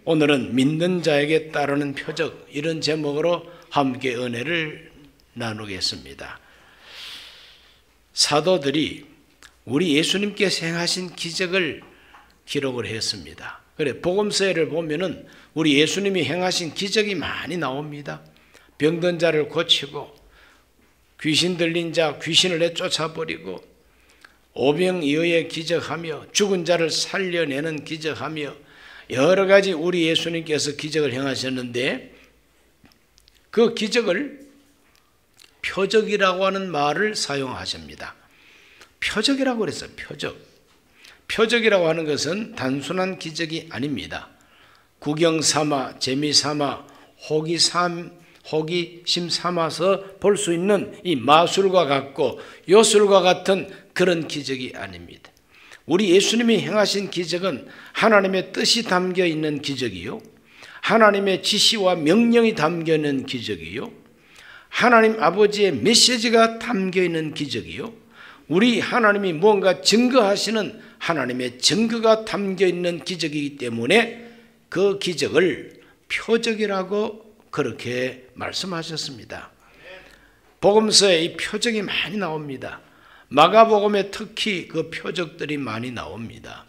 오늘은 믿는 자에게 따르는 표적, 이런 제목으로 함께 은혜를 나누겠습니다. 사도들이 우리 예수님께서 행하신 기적을 기록을 했습니다. 그래, 복음서를 보면은 우리 예수님이 행하신 기적이 많이 나옵니다. 병든 자를 고치고, 귀신 들린 자 귀신을 내쫓아버리고, 오병이어의 기적하며, 죽은 자를 살려내는 기적하며, 여러 가지 우리 예수님께서 기적을 행하셨는데, 그 기적을 표적이라고 하는 말을 사용하십니다. 표적이라고 그랬어요. 표적이라고 하는 것은 단순한 기적이 아닙니다. 구경 삼아, 재미 삼아, 호기심 삼아서 볼 수 있는 이 마술과 같고 요술과 같은 그런 기적이 아닙니다. 우리 예수님이 행하신 기적은 하나님의 뜻이 담겨 있는 기적이요, 하나님의 지시와 명령이 담겨 있는 기적이요, 하나님 아버지의 메시지가 담겨 있는 기적이요, 우리 하나님이 무언가 증거하시는 하나님의 증거가 담겨 있는 기적이기 때문에 그 기적을 표적이라고 그렇게 말씀하셨습니다. 복음서에 이 표적이 많이 나옵니다. 마가복음에 특히 그 표적들이 많이 나옵니다.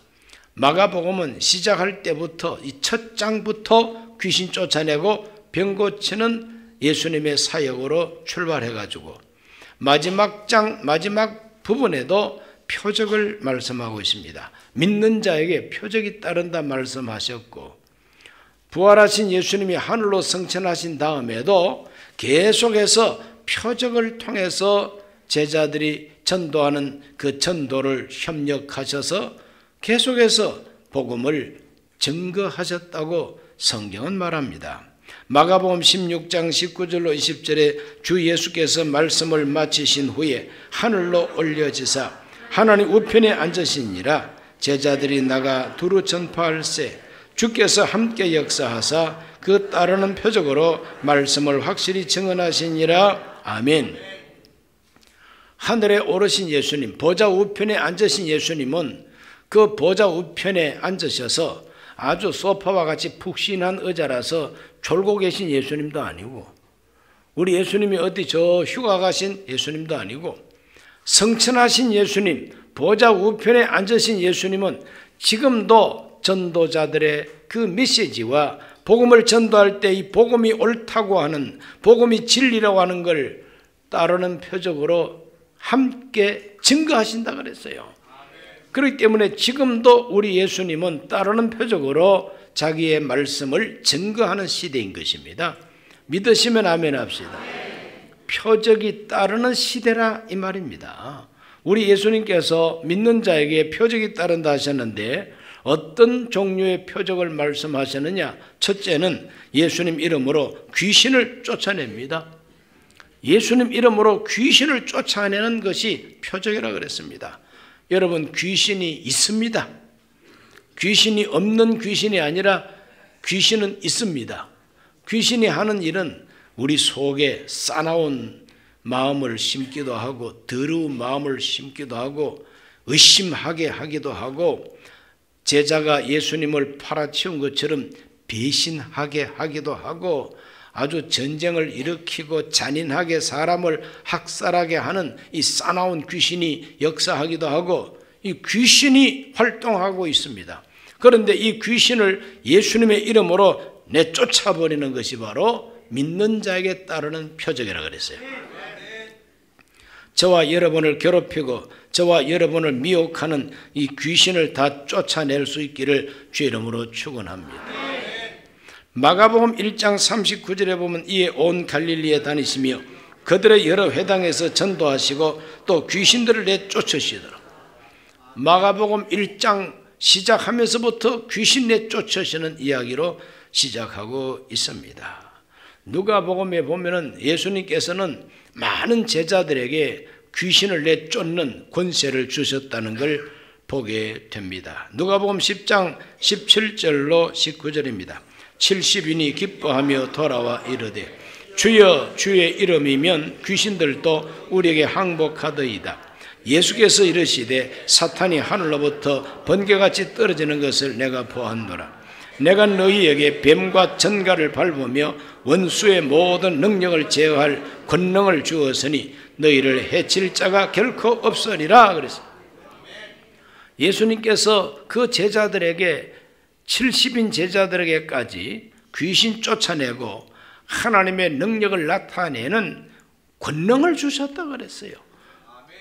마가복음은 시작할 때부터 이 첫 장부터 귀신 쫓아내고 병 고치는 예수님의 사역으로 출발해가지고 마지막 부분에도 표적을 말씀하고 있습니다. 믿는 자에게 표적이 따른다 말씀하셨고, 부활하신 예수님이 하늘로 승천하신 다음에도 계속해서 표적을 통해서 제자들이 전도하는 그 전도를 협력하셔서 계속해서 복음을 증거하셨다고 성경은 말합니다. 마가복음 16장 19절로 20절에 주 예수께서 말씀을 마치신 후에 하늘로 올려지사 하나님 우편에 앉으시니라. 제자들이 나가 두루 전파할세 주께서 함께 역사하사 그 따르는 표적으로 말씀을 확실히 증언하시니라. 아멘. 하늘에 오르신 예수님, 보좌 우편에 앉으신 예수님은 그 보좌 우편에 앉으셔서 아주 소파와 같이 푹신한 의자라서 졸고 계신 예수님도 아니고, 우리 예수님이 어디 저 휴가 가신 예수님도 아니고, 성천하신 예수님, 보좌 우편에 앉으신 예수님은 지금도 전도자들의 그 메시지와 복음을 전도할 때 이 복음이 옳다고 하는, 복음이 진리라고 하는 걸 따르는 표적으로 함께 증거하신다 그랬어요. 그렇기 때문에 지금도 우리 예수님은 따르는 표적으로 자기의 말씀을 증거하는 시대인 것입니다. 믿으시면 아멘 합시다. 표적이 따르는 시대라 이 말입니다. 우리 예수님께서 믿는 자에게 표적이 따른다 하셨는데 어떤 종류의 표적을 말씀하셨느냐? 첫째는 예수님 이름으로 귀신을 쫓아냅니다. 예수님 이름으로 귀신을 쫓아내는 것이 표적이라고 그랬습니다. 여러분, 귀신이 있습니다. 귀신이 없는 귀신이 아니라 귀신은 있습니다. 귀신이 하는 일은 우리 속에 싸나운 마음을 심기도 하고, 더러운 마음을 심기도 하고, 의심하게 하기도 하고, 제자가 예수님을 팔아치운 것처럼 배신하게 하기도 하고, 아주 전쟁을 일으키고 잔인하게 사람을 학살하게 하는 이 싸나운 귀신이 역사하기도 하고, 이 귀신이 활동하고 있습니다. 그런데 이 귀신을 예수님의 이름으로 내쫓아버리는 것이 바로 믿는 자에게 따르는 표적이라고 그랬어요. 저와 여러분을 괴롭히고 저와 여러분을 미혹하는 이 귀신을 다 쫓아낼 수 있기를 주의 이름으로 축원합니다. 마가복음 1장 39절에 보면 이에 온 갈릴리에 다니시며 그들의 여러 회당에서 전도하시고 또 귀신들을 내쫓으시더라. 마가복음 1장 시작하면서부터 귀신 내쫓으시는 이야기로 시작하고 있습니다. 누가복음에 보면은 예수님께서는 많은 제자들에게 귀신을 내쫓는 권세를 주셨다는 걸 보게 됩니다. 누가복음 10장 17절로 19절입니다. 70인이 기뻐하며 돌아와 이르되 주여 주의 이름이면 귀신들도 우리에게 항복하더이다. 예수께서 이르시되 사탄이 하늘로부터 번개같이 떨어지는 것을 내가 보았노라. 내가 너희에게 뱀과 전갈을 밟으며 원수의 모든 능력을 제어할 권능을 주었으니 너희를 해칠 자가 결코 없으리라 그랬어요. 예수님께서 그 제자들에게 70인 제자들에게까지 귀신 쫓아내고 하나님의 능력을 나타내는 권능을 주셨다 그랬어요.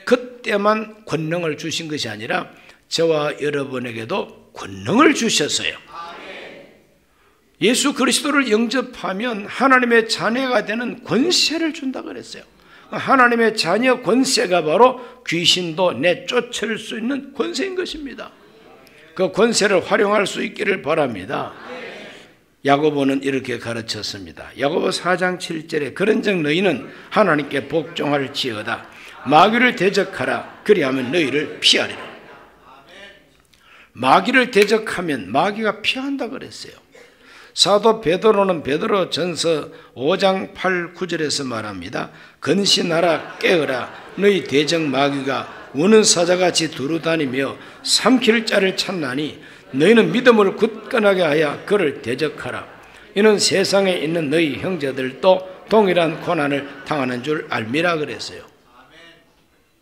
그때만 권능을 주신 것이 아니라 저와 여러분에게도 권능을 주셨어요. 예수 그리스도를 영접하면 하나님의 자녀가 되는 권세를 준다 그랬어요. 하나님의 자녀 권세가 바로 귀신도 내쫓을 수 있는 권세인 것입니다. 그 권세를 활용할 수 있기를 바랍니다. 야고보는 이렇게 가르쳤습니다. 야고보 4장 7절에 그런즉 너희는 하나님께 복종할지어다. 마귀를 대적하라. 그리하면 너희를 피하리라. 마귀를 대적하면 마귀가 피한다 그랬어요. 사도 베드로는 베드로 전서 5장 8, 9절에서 말합니다. 근신하라 깨어라. 너희 대적 마귀가 우는 사자같이 두루다니며 삼킬 자를 찾나니 너희는 믿음을 굳건하게 하여 그를 대적하라. 이는 세상에 있는 너희 형제들도 동일한 고난을 당하는 줄 알미라 그랬어요.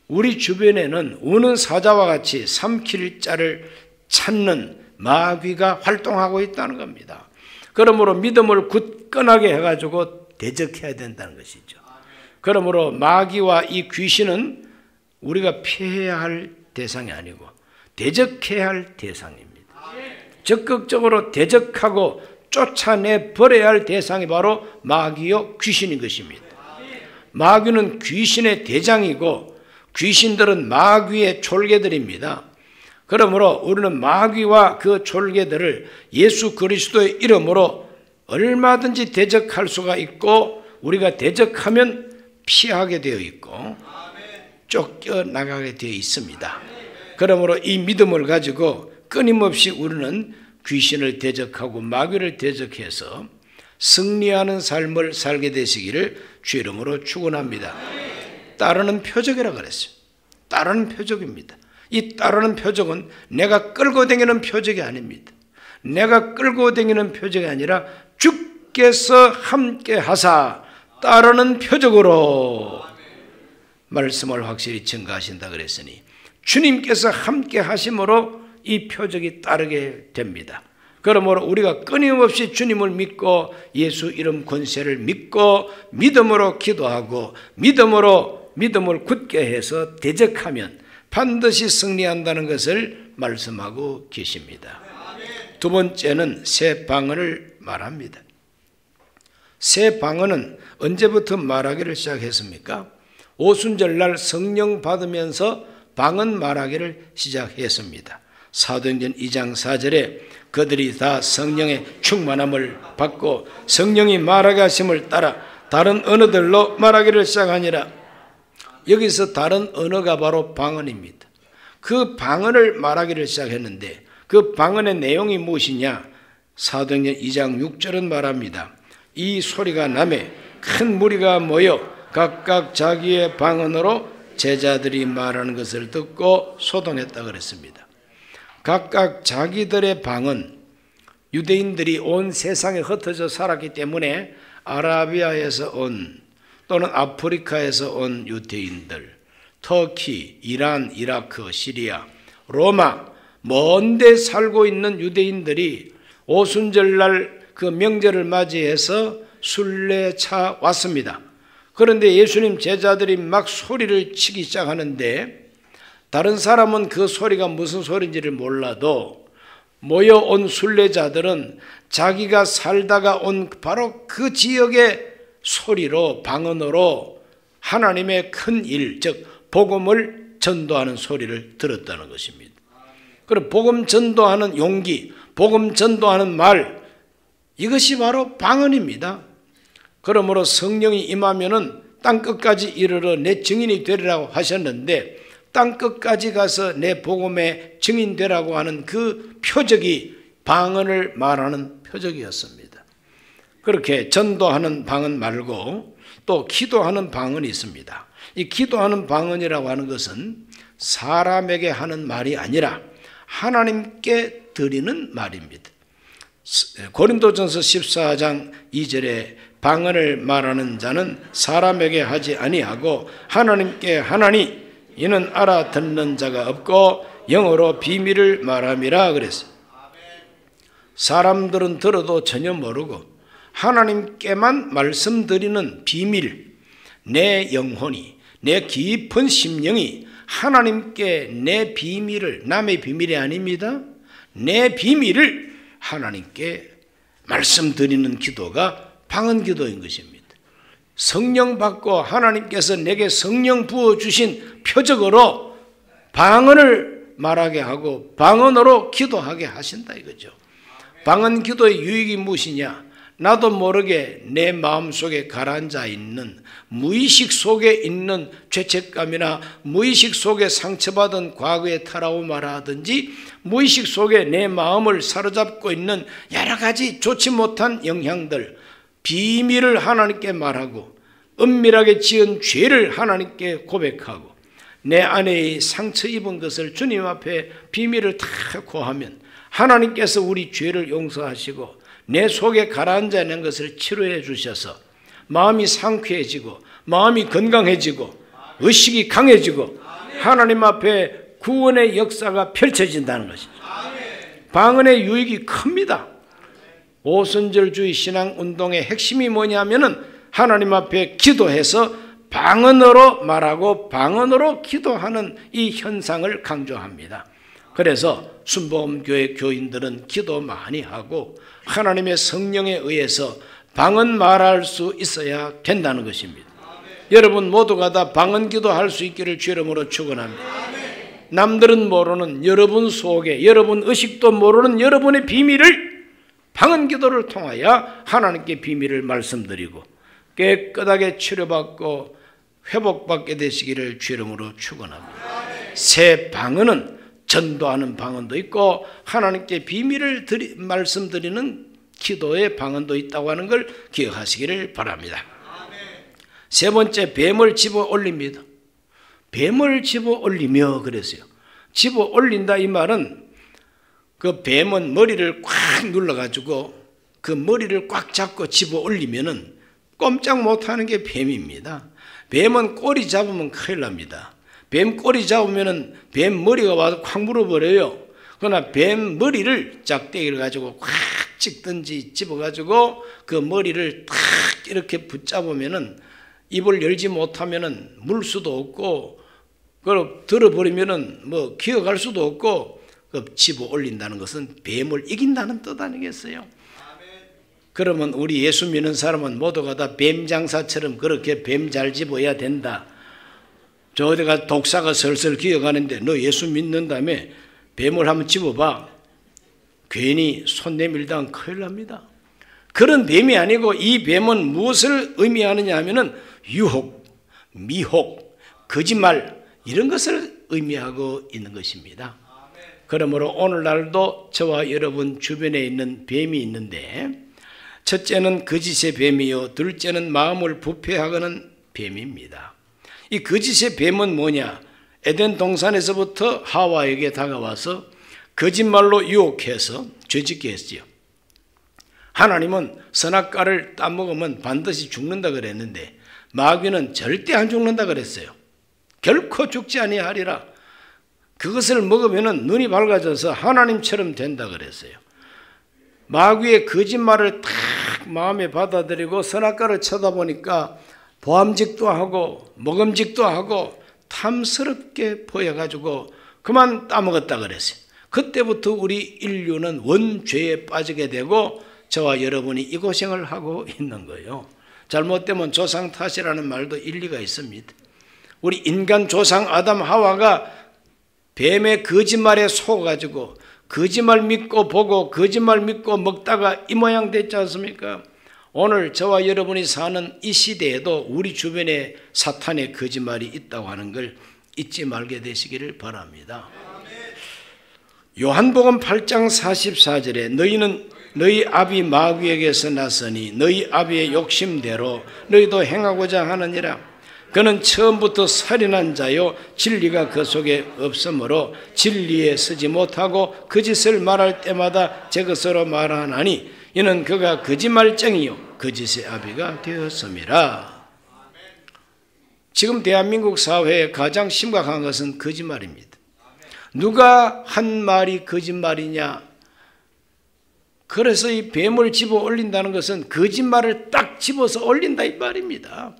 우리 주변에는 우는 사자와 같이 삼킬 자를 찾는 마귀가 활동하고 있다는 겁니다. 그러므로 믿음을 굳건하게 해가지고 대적해야 된다는 것이죠. 그러므로 마귀와 이 귀신은 우리가 피해야 할 대상이 아니고 대적해야 할 대상입니다. 적극적으로 대적하고 쫓아내 버려야 할 대상이 바로 마귀요 귀신인 것입니다. 마귀는 귀신의 대장이고 귀신들은 마귀의 촐개들입니다. 그러므로 우리는 마귀와 그 촐개들을 예수 그리스도의 이름으로 얼마든지 대적할 수가 있고 우리가 대적하면 피하게 되어 있고 쫓겨나가게 되어 있습니다. 그러므로 이 믿음을 가지고 끊임없이 우리는 귀신을 대적하고 마귀를 대적해서 승리하는 삶을 살게 되시기를 주 이름으로 축원합니다. 따르는 표적이라고 그랬어요. 따르는 표적입니다. 이 따르는 표적은 내가 끌고 다니는 표적이 아닙니다. 내가 끌고 다니는 표적이 아니라 주께서 함께 하사 따르는 표적으로 말씀을 확실히 증거하신다 그랬으니 주님께서 함께 하심으로 이 표적이 따르게 됩니다. 그러므로 우리가 끊임없이 주님을 믿고 예수 이름 권세를 믿고 믿음으로 기도하고 믿음을 굳게 해서 대적하면 반드시 승리한다는 것을 말씀하고 계십니다. 두 번째는 새 방언을 말합니다. 새 방언은 언제부터 말하기를 시작했습니까? 오순절날 성령 받으면서 방언 말하기를 시작했습니다. 사도행전 2장 4절에 그들이 다 성령의 충만함을 받고 성령이 말하게 하심을 따라 다른 언어들로 말하기를 시작하니라. 여기서 다른 언어가 바로 방언입니다. 그 방언을 말하기를 시작했는데 그 방언의 내용이 무엇이냐? 사도행전 2장 6절은 말합니다. 이 소리가 나매 큰 무리가 모여 각각 자기의 방언으로 제자들이 말하는 것을 듣고 소동했다 그랬습니다. 각각 자기들의 방언, 유대인들이 온 세상에 흩어져 살았기 때문에 아라비아에서 온 또는 아프리카에서 온 유대인들, 터키, 이란, 이라크, 시리아, 로마, 먼 데 살고 있는 유대인들이 오순절날 그 명절을 맞이해서 순례차 왔습니다. 그런데 예수님 제자들이 막 소리를 치기 시작하는데 다른 사람은 그 소리가 무슨 소리인지를 몰라도 모여온 순례자들은 자기가 살다가 온 바로 그 지역의 소리로 방언으로 하나님의 큰 일, 즉 복음을 전도하는 소리를 들었다는 것입니다. 그럼 복음 전도하는 용기, 복음 전도하는 말, 이것이 바로 방언입니다. 그러므로 성령이 임하면은 땅끝까지 이르러 내 증인이 되리라고 하셨는데 땅끝까지 가서 내 복음의 증인 되라고 하는 그 표적이 방언을 말하는 표적이었습니다. 그렇게 전도하는 방언 말고 또 기도하는 방언이 있습니다. 이 기도하는 방언이라고 하는 것은 사람에게 하는 말이 아니라 하나님께 드리는 말입니다. 고린도전서 14장 2절에 방언을 말하는 자는 사람에게 하지 아니하고 하나님께 하나니 이는 알아듣는 자가 없고 영어로 비밀을 말함이라 그랬어요. 사람들은 들어도 전혀 모르고 하나님께만 말씀드리는 비밀, 내 영혼이, 내 깊은 심령이 하나님께 내 비밀을, 남의 비밀이 아닙니다, 내 비밀을 하나님께 말씀드리는 기도가 방언 기도인 것입니다. 성령 받고 하나님께서 내게 성령 부어주신 표적으로 방언을 말하게 하고 방언으로 기도하게 하신다 이거죠. 방언 기도의 유익이 무엇이냐? 나도 모르게 내 마음속에 가라앉아 있는, 무의식 속에 있는 죄책감이나 무의식 속에 상처받은 과거의 트라우마라든지 무의식 속에 내 마음을 사로잡고 있는 여러 가지 좋지 못한 영향들, 비밀을 하나님께 말하고 은밀하게 지은 죄를 하나님께 고백하고 내 안에 상처 입은 것을 주님 앞에 비밀을 다 고하면 하나님께서 우리 죄를 용서하시고 내 속에 가라앉아 있는 것을 치료해 주셔서 마음이 상쾌해지고 마음이 건강해지고 의식이 강해지고 하나님 앞에 구원의 역사가 펼쳐진다는 것이죠. 방언의 유익이 큽니다. 오순절주의 신앙운동의 핵심이 뭐냐면은 하나님 앞에 기도해서 방언으로 말하고 방언으로 기도하는 이 현상을 강조합니다. 그래서 순복음교회 교인들은 기도 많이 하고 하나님의 성령에 의해서 방언 말할 수 있어야 된다는 것입니다. 여러분 모두가 다 방언 기도할 수 있기를 주 이름으로 축원합니다. 남들은 모르는 여러분 속에, 여러분 의식도 모르는 여러분의 비밀을 방언 기도를 통하여 하나님께 비밀을 말씀드리고 깨끗하게 치료받고 회복받게 되시기를 주 이름으로 축원합니다. 새 방언은 전도하는 방언도 있고 하나님께 비밀을 말씀드리는 기도의 방언도 있다고 하는 걸 기억하시기를 바랍니다. 세 번째, 뱀을 집어 올립니다. 뱀을 집어 올리며 그랬어요. 집어 올린다 이 말은 그 뱀은 머리를 꽉 눌러가지고 그 머리를 꽉 잡고 집어 올리면은 꼼짝 못하는 게 뱀입니다. 뱀은 꼬리 잡으면 큰일 납니다. 뱀 꼬리 잡으면은 뱀 머리가 와서 콱 물어버려요. 그러나 뱀 머리를 짝대기를 가지고 콱 찍든지 집어가지고 그 머리를 탁 이렇게 붙잡으면은 입을 열지 못하면은 물 수도 없고 그걸 들어버리면은 뭐 기어갈 수도 없고 그 집어 올린다는 것은 뱀을 이긴다는 뜻 아니겠어요? 그러면 우리 예수 믿는 사람은 모두가 다 뱀 장사처럼 그렇게 뱀 잘 집어야 된다. 저 어디가 독사가 슬슬 기어가는데 너 예수 믿는다며 뱀을 한번 집어봐. 괜히 손 내밀다가 큰일 납니다. 그런 뱀이 아니고 이 뱀은 무엇을 의미하느냐 하면은 유혹, 미혹, 거짓말 이런 것을 의미하고 있는 것입니다. 그러므로 오늘날도 저와 여러분 주변에 있는 뱀이 있는데 첫째는 거짓의 뱀이요 둘째는 마음을 부패하는 뱀입니다. 이 거짓의 뱀은 뭐냐? 에덴 동산에서부터 하와에게 다가와서 거짓말로 유혹해서 죄짓게 했지요. 하나님은 선악과를 따먹으면 반드시 죽는다 그랬는데 마귀는 절대 안 죽는다 그랬어요. 결코 죽지 아니하리라. 그것을 먹으면 눈이 밝아져서 하나님처럼 된다 그랬어요. 마귀의 거짓말을 딱 마음에 받아들이고 선악과를 쳐다보니까 보암직도 하고 먹음직도 하고 탐스럽게 보여가지고 그만 따먹었다 그랬어요. 그때부터 우리 인류는 원죄에 빠지게 되고 저와 여러분이 이 고생을 하고 있는 거예요. 잘못되면 조상 탓이라는 말도 일리가 있습니다. 우리 인간 조상 아담 하와가 뱀의 거짓말에 속아가지고 거짓말 믿고 보고 거짓말 믿고 먹다가 이 모양 됐지 않습니까? 오늘 저와 여러분이 사는 이 시대에도 우리 주변에 사탄의 거짓말이 있다고 하는 걸 잊지 말게 되시기를 바랍니다. 요한복음 8장 44절에 너희는 너희 아비 마귀에게서 났으니 너희 아비의 욕심대로 너희도 행하고자 하느니라. 그는 처음부터 살인한 자요 진리가 그 속에 없으므로 진리에 서지 못하고 거짓을 말할 때마다 제 것으로 말하나니 이는 그가 거짓말쟁이요 거짓의 아비가 되었음이라. 지금 대한민국 사회에 가장 심각한 것은 거짓말입니다. 누가 한 말이 거짓말이냐? 그래서 이 뱀을 집어 올린다는 것은 거짓말을 딱 집어서 올린다 이 말입니다.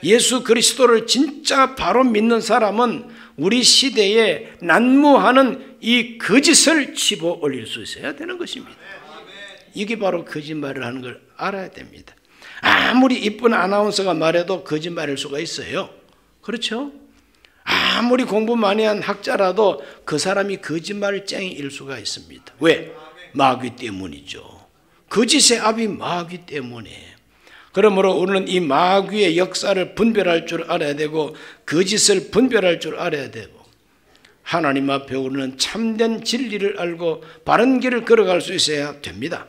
예수 그리스도를 진짜 바로 믿는 사람은 우리 시대에 난무하는 이 거짓을 집어 올릴 수 있어야 되는 것입니다. 이게 바로 거짓말을 하는 걸 알아야 됩니다. 아무리 이쁜 아나운서가 말해도 거짓말일 수가 있어요. 그렇죠? 아무리 공부 많이 한 학자라도 그 사람이 거짓말쟁이일 수가 있습니다. 왜? 마귀 때문이죠. 거짓의 아비 마귀 때문에. 그러므로 우리는 이 마귀의 역사를 분별할 줄 알아야 되고 거짓을 분별할 줄 알아야 되고 하나님 앞에 우리는 참된 진리를 알고 바른 길을 걸어갈 수 있어야 됩니다.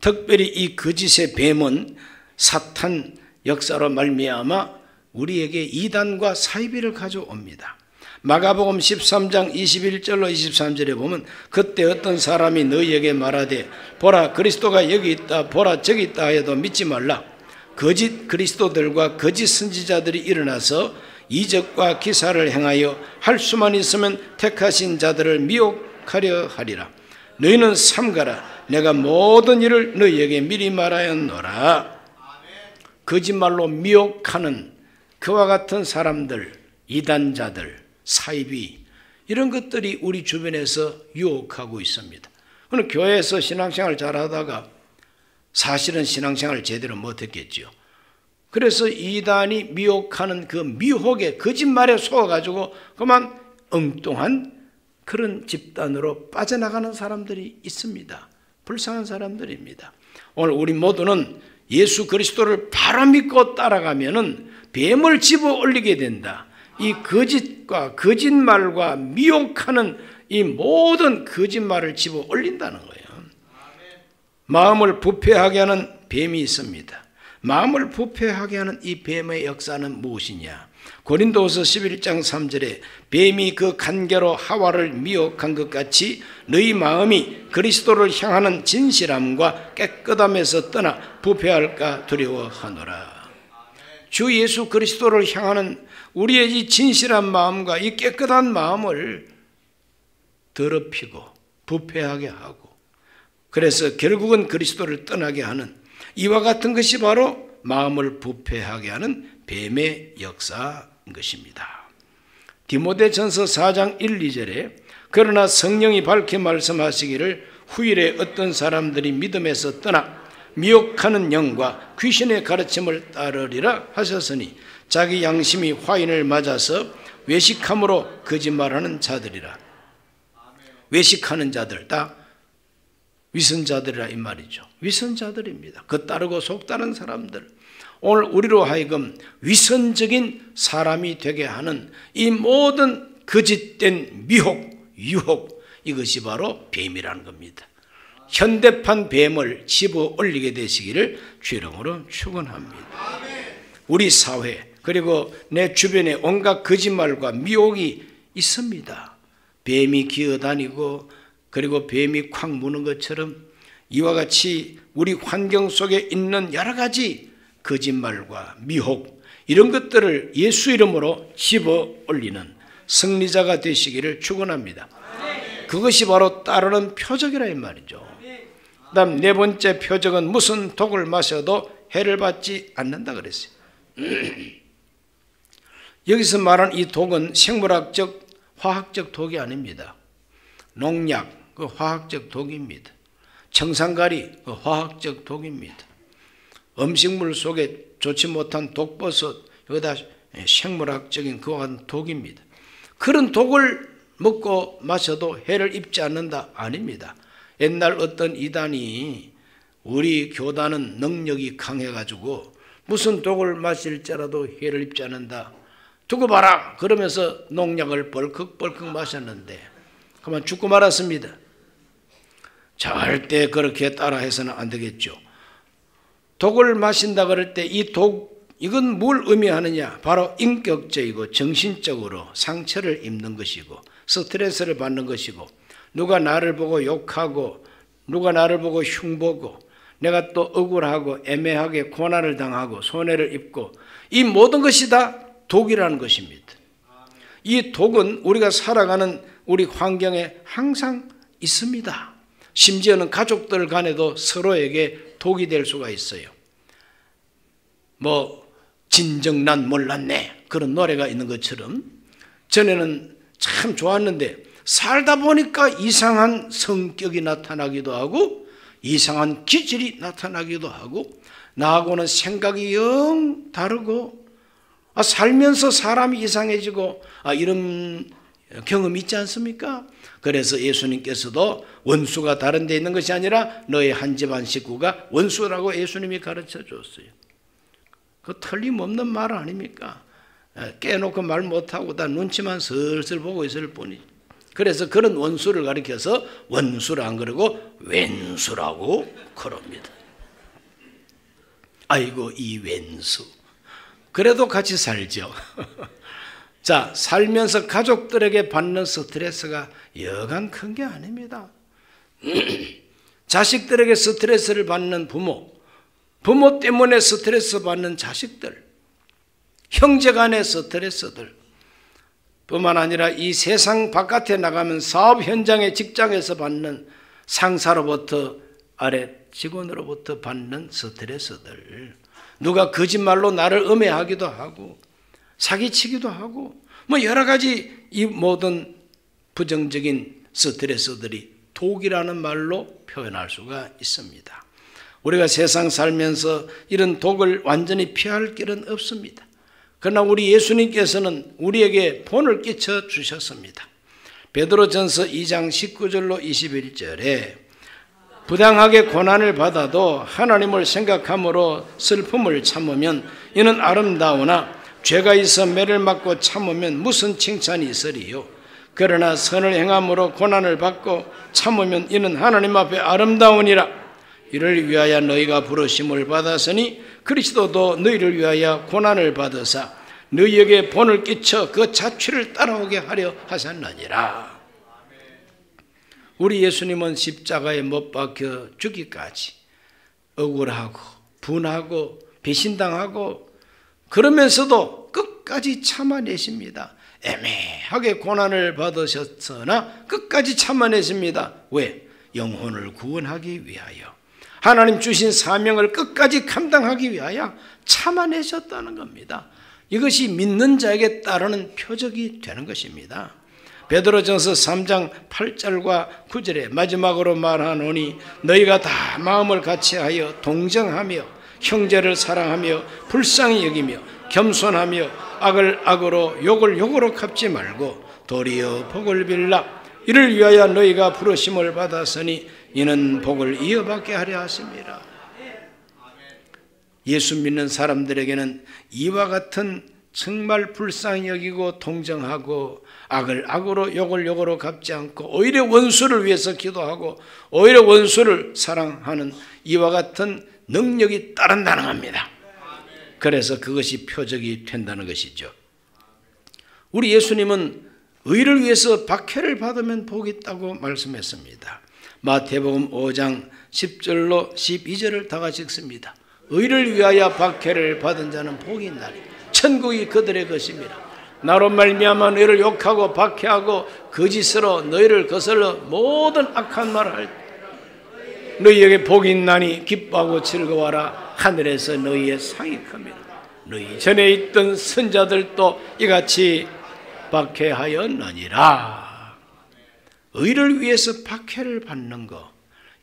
특별히 이 거짓의 뱀은 사탄 역사로 말미암아 우리에게 이단과 사이비를 가져옵니다. 마가복음 13장 21절로 23절에 보면 그때 어떤 사람이 너희에게 말하되 보라 그리스도가 여기 있다 보라 저기 있다 해도 믿지 말라. 거짓 그리스도들과 거짓 선지자들이 일어나서 이적과 기사를 행하여 할 수만 있으면 택하신 자들을 미혹하려 하리라. 너희는 삼가라. 내가 모든 일을 너희에게 미리 말하였노라. 거짓말로 미혹하는 그와 같은 사람들, 이단자들, 사이비 이런 것들이 우리 주변에서 유혹하고 있습니다. 그럼 교회에서 신앙생활 잘하다가 사실은 신앙생활을 제대로 못했겠죠. 그래서 이단이 미혹하는 그 미혹의 거짓말에 속아가지고 그만 엉뚱한 그런 집단으로 빠져나가는 사람들이 있습니다. 불쌍한 사람들입니다. 오늘 우리 모두는 예수 그리스도를 바로 믿고 따라가면은 뱀을 집어 올리게 된다. 이 거짓과 거짓말과 미혹하는 이 모든 거짓말을 집어 올린다는 거예요. 마음을 부패하게 하는 뱀이 있습니다. 마음을 부패하게 하는 이 뱀의 역사는 무엇이냐? 고린도후서 11장 3절에 뱀이 그 간계로 하와를 미혹한 것 같이 너희 마음이 그리스도를 향하는 진실함과 깨끗함에서 떠나 부패할까 두려워하노라. 주 예수 그리스도를 향하는 우리의 이 진실한 마음과 이 깨끗한 마음을 더럽히고 부패하게 하고 그래서 결국은 그리스도를 떠나게 하는 이와 같은 것이 바로 마음을 부패하게 하는 뱀의 역사인 것입니다. 디모데전서 4장 1, 2절에 그러나 성령이 밝히 말씀하시기를 후일에 어떤 사람들이 믿음에서 떠나 미혹하는 영과 귀신의 가르침을 따르리라 하셨으니 자기 양심이 화인을 맞아서 외식함으로 거짓말하는 자들이라. 외식하는 자들 다 위선자들이라 이 말이죠. 위선자들입니다. 그 따르고 속 따른 사람들. 오늘 우리로 하여금 위선적인 사람이 되게 하는 이 모든 거짓된 미혹, 유혹 이것이 바로 뱀이라는 겁니다. 현대판 뱀을 집어 올리게 되시기를 주이름으로 축원합니다. 우리 사회 그리고 내 주변에 온갖 거짓말과 미혹이 있습니다. 뱀이 기어다니고 그리고 뱀이 콱 무는 것처럼 이와 같이 우리 환경 속에 있는 여러 가지 거짓말과 미혹 이런 것들을 예수 이름으로 집어 올리는 승리자가 되시기를 축원합니다. 그것이 바로 따르는 표적이라 이 말이죠. 그다음 네 번째 표적은 무슨 독을 마셔도 해를 받지 않는다 그랬어요. 여기서 말한 이 독은 생물학적 화학적 독이 아닙니다. 농약 그 화학적 독입니다. 청산가리 그 화학적 독입니다. 음식물 속에 좋지 못한 독버섯 여기다 생물학적인 그와 같은 독입니다. 그런 독을 먹고 마셔도 해를 입지 않는다 아닙니다. 옛날 어떤 이단이 우리 교단은 능력이 강해가지고 무슨 독을 마실지라도 해를 입지 않는다 두고 봐라 그러면서 농약을 벌컥벌컥 마셨는데 그만 죽고 말았습니다. 절대 그렇게 따라해서는 안 되겠죠. 독을 마신다 그럴 때 이 독 이건 뭘 의미하느냐? 바로 인격적이고 정신적으로 상처를 입는 것이고 스트레스를 받는 것이고 누가 나를 보고 욕하고 누가 나를 보고 흉보고 내가 또 억울하고 애매하게 고난을 당하고 손해를 입고 이 모든 것이 다 독이라는 것입니다. 이 독은 우리가 살아가는 우리 환경에 항상 있습니다. 심지어는 가족들 간에도 서로에게 독이 될 수가 있어요. 진정 난 몰랐네 그런 노래가 있는 것처럼 전에는 참 좋았는데 살다 보니까 이상한 성격이 나타나기도 하고 이상한 기질이 나타나기도 하고 나하고는 생각이 영 다르고 살면서 사람이 이상해지고 이런 경험이 있지 않습니까? 그래서 예수님께서도 원수가 다른 데 있는 것이 아니라 너의 한 집안 식구가 원수라고 예수님이 가르쳐 줬어요. 그 틀림없는 말 아닙니까? 깨놓고 말 못하고 다 눈치만 슬슬 보고 있을 뿐이지. 그래서 그런 원수를 가리켜서 원수라 안 그러고 왼수라고 그럽니다. 아이고 이 왼수. 그래도 같이 살죠. 자, 살면서 가족들에게 받는 스트레스가 여간 큰 게 아닙니다. 자식들에게 스트레스를 받는 부모, 부모 때문에 스트레스 받는 자식들, 형제 간의 스트레스들 뿐만 아니라 이 세상 바깥에 나가면 사업 현장의 직장에서 받는 상사로부터 아래 직원으로부터 받는 스트레스들, 누가 거짓말로 나를 음해하기도 하고 사기치기도 하고 여러 가지 이 모든 부정적인 스트레스들이 독이라는 말로 표현할 수가 있습니다. 우리가 세상 살면서 이런 독을 완전히 피할 길은 없습니다. 그러나 우리 예수님께서는 우리에게 본을 끼쳐 주셨습니다. 베드로전서 2장 19절로 21절에 부당하게 고난을 받아도 하나님을 생각함으로 슬픔을 참으면 이는 아름다우나 죄가 있어 매를 맞고 참으면 무슨 칭찬이 있으리요. 그러나 선을 행함으로 고난을 받고 참으면 이는 하나님 앞에 아름다우니라. 이를 위하여 너희가 부르심을 받았으니 그리스도도 너희를 위하여 고난을 받으사 너희에게 본을 끼쳐 그 자취를 따라오게 하려 하셨느니라. 우리 예수님은 십자가에 못 박혀 죽기까지 억울하고 분하고 배신당하고 그러면서도 끝까지 참아내십니다. 애매하게 고난을 받으셨으나 끝까지 참아내십니다. 왜? 영혼을 구원하기 위하여, 하나님 주신 사명을 끝까지 감당하기 위하여 참아내셨다는 겁니다. 이것이 믿는 자에게 따르는 표적이 되는 것입니다. 베드로전서 3장 8절과 9절에 마지막으로 말하노니 너희가 다 마음을 같이하여 동정하며 형제를 사랑하며 불쌍히 여기며 겸손하며 악을 악으로 욕을 욕으로 갚지 말고 도리어 복을 빌라. 이를 위하여 너희가 부르심을 받았으니 이는 복을 이어받게 하려 하십니다. 예수 믿는 사람들에게는 이와 같은 정말 불쌍히 여기고 동정하고 악을 악으로 욕을 욕으로 갚지 않고 오히려 원수를 위해서 기도하고 오히려 원수를 사랑하는 이와 같은 능력이 따른다는 겁니다. 그래서 그것이 표적이 된다는 것이죠. 우리 예수님은 의를 위해서 박해를 받으면 복이 있다고 말씀했습니다. 마태복음 5장 10절로 12절을 다 같이 읽습니다. 의를 위하여 박해를 받은 자는 복이 있나니 천국이 그들의 것입니다. 나로 말미암아 너희를 욕하고 박해하고 거짓으로 너희를 거슬러 모든 악한 말을 할 때 너희에게 복이 있나니 기뻐하고 즐거워하라. 하늘에서 너희의 상이 큽니다. 너희 전에 있던 선자들도 이같이 박해하였느니라. 의를 위해서 박해를 받는 것,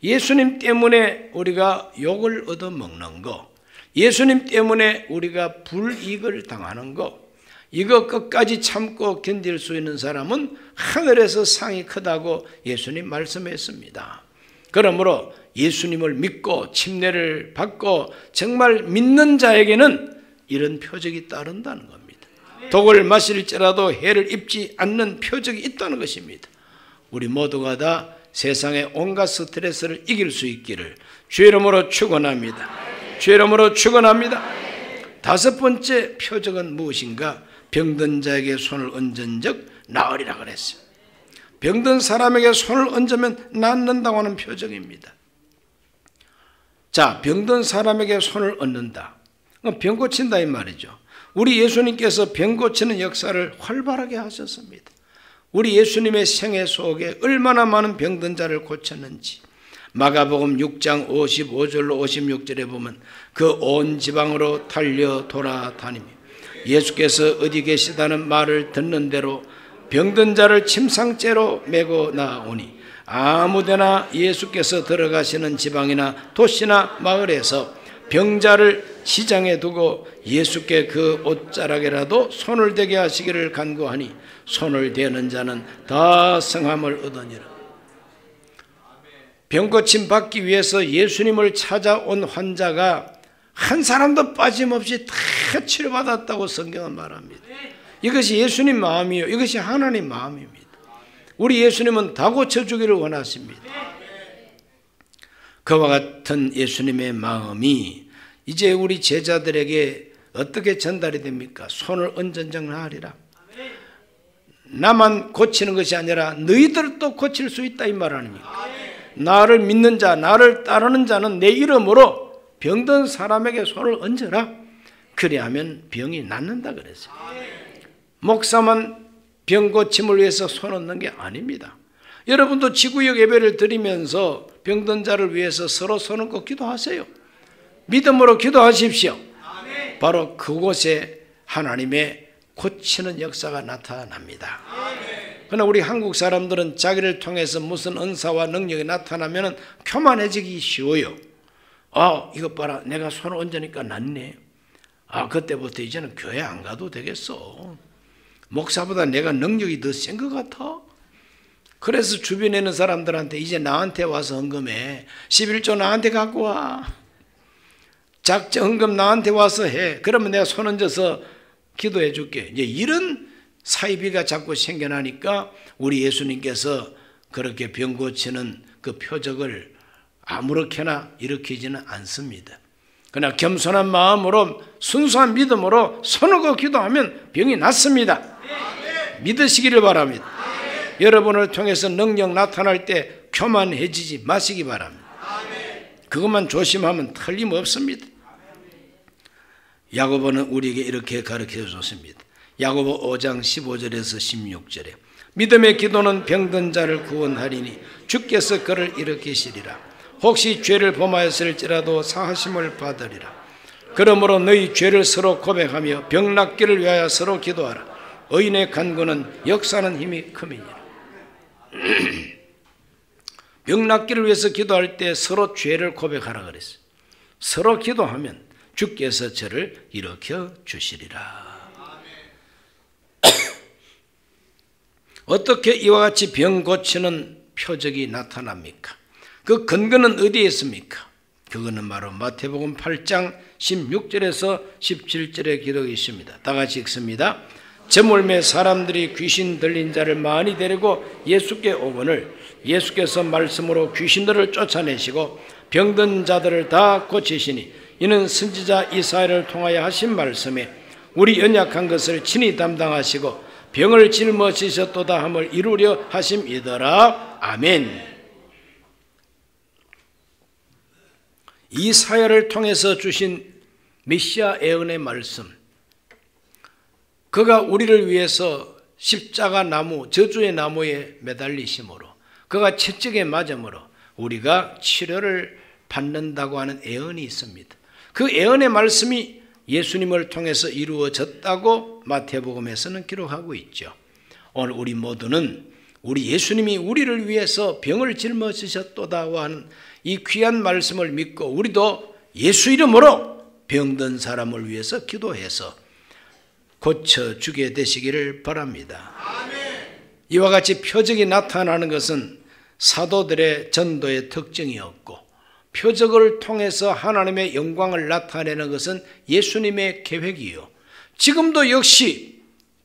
예수님 때문에 우리가 욕을 얻어먹는 것, 예수님 때문에 우리가 불이익을 당하는 것, 이거 끝까지 참고 견딜 수 있는 사람은 하늘에서 상이 크다고 예수님 말씀했습니다. 그러므로 예수님을 믿고 침례를 받고 정말 믿는 자에게는 이런 표적이 따른다는 겁니다. 독을 마실지라도 해를 입지 않는 표적이 있다는 것입니다. 우리 모두가 다 세상의 온갖 스트레스를 이길 수 있기를 주의 이름으로 축원합니다. 주의 이름으로 축원합니다. 다섯 번째 표적은 무엇인가? 병든 자에게 손을 얹은 적 나으리라 그랬어요. 병든 사람에게 손을 얹으면 낫는다고 하는 표적입니다. 자, 병든 사람에게 손을 얹는다. 병 고친다 이 말이죠. 우리 예수님께서 병 고치는 역사를 활발하게 하셨습니다. 우리 예수님의 생애 속에 얼마나 많은 병든 자를 고쳤는지 마가복음 6장 55절로 56절에 보면 그 온 지방으로 달려 돌아다니며 예수께서 어디 계시다는 말을 듣는 대로 병든 자를 침상째로 메고 나오니 아무데나 예수께서 들어가시는 지방이나 도시나 마을에서 병자를 시장에 두고 예수께 그 옷자락에라도 손을 대게 하시기를 간구하니 손을 대는 자는 다 성함을 얻으니라. 병고침 받기 위해서 예수님을 찾아온 환자가 한 사람도 빠짐없이 다 치료받았다고 성경은 말합니다. 이것이 예수님 마음이요, 이것이 하나님 마음입니다. 우리 예수님은 다 고쳐주기를 원하십니다. 그와 같은 예수님의 마음이 이제 우리 제자들에게 어떻게 전달이 됩니까? 손을 얹은 적 나으리라. 나만 고치는 것이 아니라 너희들도 고칠 수 있다 이 말 아닙니까? 나를 믿는 자, 나를 따르는 자는 내 이름으로 병든 사람에게 손을 얹어라. 그리하면 병이 낫는다 그랬어요. 목사만 병 고침을 위해서 손 얹는 게 아닙니다. 여러분도 지구역 예배를 드리면서 병든 자를 위해서 서로 손 얹고 기도하세요. 믿음으로 기도하십시오. 바로 그곳에 하나님의 고치는 역사가 나타납니다. 그러나 우리 한국 사람들은 자기를 통해서 무슨 은사와 능력이 나타나면 교만해지기 쉬워요. 이것 봐라, 내가 손을 얹으니까 낫네. 그때부터 이제는 교회 안 가도 되겠어. 목사보다 내가 능력이 더 센 것 같아. 그래서 주변에 있는 사람들한테 이제 나한테 와서 헌금해. 11조 나한테 갖고 와. 작정 헌금 나한테 와서 해. 그러면 내가 손 얹어서 기도해 줄게. 이제 이런 사이비가 자꾸 생겨나니까 우리 예수님께서 그렇게 병 고치는 그 표적을 아무렇게나 일으키지는 않습니다. 그러나 겸손한 마음으로 순수한 믿음으로 손을 얹고 기도하면 병이 낫습니다. 믿으시기를 바랍니다. 여러분을 통해서 능력 나타날 때 교만해지지 마시기 바랍니다. 그것만 조심하면 틀림없습니다. 야고보는 우리에게 이렇게 가르쳐 줬습니다. 야고보 5장 15절에서 16절에 믿음의 기도는 병든 자를 구원하리니 주께서 그를 일으키시리라. 혹시 죄를 범하였을지라도 사하심을 받으리라. 그러므로 너희 죄를 서로 고백하며 병 낫기를 위하여 서로 기도하라. 의인의 간구는 역사하는 힘이 큼이니라. 병 낫기를 위해서 기도할 때 서로 죄를 고백하라 그랬어요. 서로 기도하면 주께서 저를 일으켜 주시리라. 어떻게 이와 같이 병 고치는 표적이 나타납니까? 그 근거는 어디에 있습니까? 그거는 바로 마태복음 8장 16절에서 17절에 기록이 있습니다. 다 같이 읽습니다. 저물매 사람들이 귀신 들린 자를 많이 데리고 예수께 오거늘 예수께서 말씀으로 귀신들을 쫓아내시고 병든 자들을 다 고치시니 이는 선지자 이사야를 통하여 하신 말씀에 우리 연약한 것을 친히 담당하시고 병을 짊어지셨도다 함을 이루려 하심이더라. 아멘. 이사야를 통해서 주신 메시아 예언의 말씀, 그가 우리를 위해서 십자가 나무, 저주의 나무에 매달리심으로 그가 채찍에 맞음으로 우리가 치료를 받는다고 하는 예언이 있습니다. 그 예언의 말씀이 예수님을 통해서 이루어졌다고 마태복음에서는 기록하고 있죠. 오늘 우리 모두는 우리 예수님이 우리를 위해서 병을 짊어지셨도다고 하는 이 귀한 말씀을 믿고 우리도 예수 이름으로 병든 사람을 위해서 기도해서 고쳐주게 되시기를 바랍니다. 이와 같이 표적이 나타나는 것은 사도들의 전도의 특징이었고 표적을 통해서 하나님의 영광을 나타내는 것은 예수님의 계획이요. 지금도 역시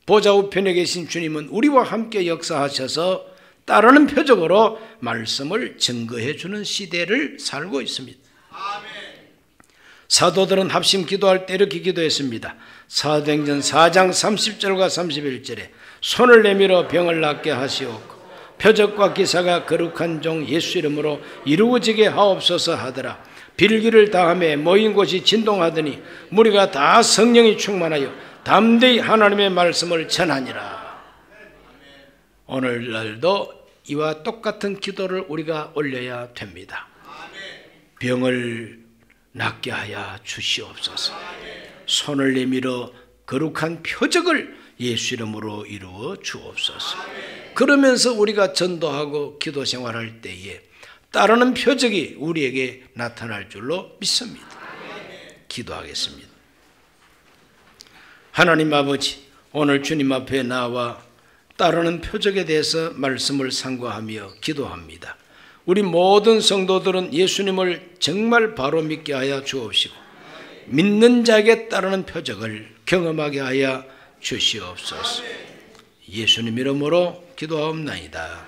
보좌 우편에 계신 주님은 우리와 함께 역사하셔서 따르는 표적으로 말씀을 증거해 주는 시대를 살고 있습니다. 사도들은 합심 기도할 때 이렇게 기도했습니다. 사도행전 4장 30절과 31절에 손을 내밀어 병을 낫게 하시옵고 표적과 기사가 거룩한 종 예수 이름으로 이루어지게 하옵소서 하더라. 빌기를 다하며 모인 곳이 진동하더니 무리가 다 성령이 충만하여 담대히 하나님의 말씀을 전하니라. 오늘날도 이와 똑같은 기도를 우리가 올려야 됩니다. 병을 낫게 하여 주시옵소서. 손을 내밀어 거룩한 표적을 예수 이름으로 이루어 주옵소서. 그러면서 우리가 전도하고 기도 생활할 때에 따르는 표적이 우리에게 나타날 줄로 믿습니다. 기도하겠습니다. 하나님 아버지, 오늘 주님 앞에 나와 따르는 표적에 대해서 말씀을 상고하며 기도합니다. 우리 모든 성도들은 예수님을 정말 바로 믿게 하여 주옵시고 믿는 자에게 따르는 표적을 경험하게 하여 주시옵소서. 예수님 이름으로 기도하옵나이다.